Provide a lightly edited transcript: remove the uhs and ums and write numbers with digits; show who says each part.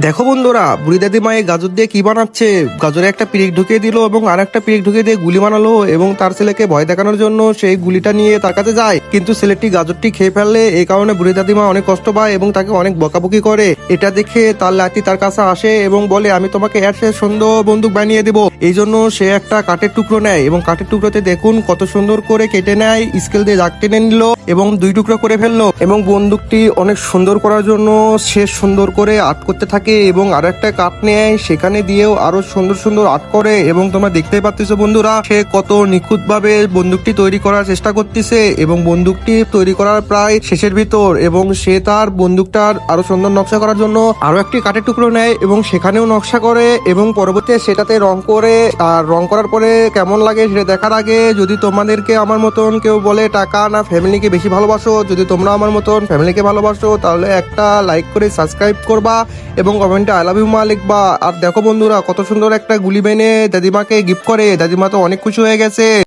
Speaker 1: দেখো বন্ধুরা, বুড়ি দাদিমা এই গাজর দিয়ে কি বানাচ্ছে। গাজরে একটা পিরিক ঢুকিয়ে দিল এবং আর একটা পিরিক ঢুকিয়ে দিয়ে গুলি বানালো এবং তার ছেলেকে ভয় দেখানোর জন্য সেই গুলিটা নিয়ে তার কাছে যায়, কিন্তু ছেলেটি গাজরটি খেয়ে ফেললে এই কারণে বুড়ি দাদিমা অনেক কষ্ট পায় এবং তাকে অনেক বকাবকি করে। এটা দেখে তার লাতি তার কাছে আসে এবং বলে, আমি তোমাকে এর চেয়ে সুন্দর বন্দুক বানিয়ে দেবো। এই জন্য সে একটা কাঠের টুকরো নেয় এবং কাঠের টুকরোতে দেখুন কত সুন্দর করে কেটে নেয়, স্কেল দিয়ে দাগ টেনে নিল এবং দুই টুকরো করে ফেললো এবং বন্দুকটি অনেক সুন্দর করার জন্য সে সুন্দর করে আর্ট করতে থাকে এবং আর একটা কাঠ নেয়, সেখানে দিয়েও আরো সুন্দর সুন্দর আর্ট করে এবং তোমরা দেখতেই পাচ্ছ বন্ধুরা সে কত নিখুঁত ভাবে বন্দুকটি তৈরি করার চেষ্টা করতেছে এবং বন্দুকটি তৈরি করার প্রায় শেষের ভিতর এবং সে তার বন্দুকটার আরো সুন্দর নকশা করার জন্য আরো একটি কাঠের টুকরো নেয় এবং সেখানেও নকশা করে এবং পরবর্তীতে সেটাতে রং করে। আর রং করার পরে কেমন লাগে সেটা দেখার আগে যদি তোমাদেরকে আমার মতন কেউ বলে টাকা না ফ্যামিলিকে বেশি ভালোবাসো, যদি তোমরা আমার মতন ফ্যামিলিকে ভালোবাসো তাহলে একটা লাইক করে সাবস্ক্রাইব করবা এবং কমেন্টে আই লাভ ইউ মা লিখবা। আর দেখো বন্ধুরা কত সুন্দর একটা গুলি বেনে দাদিমাকে গিফট করে, দাদিমা তো অনেক খুশি হয়ে গেছে।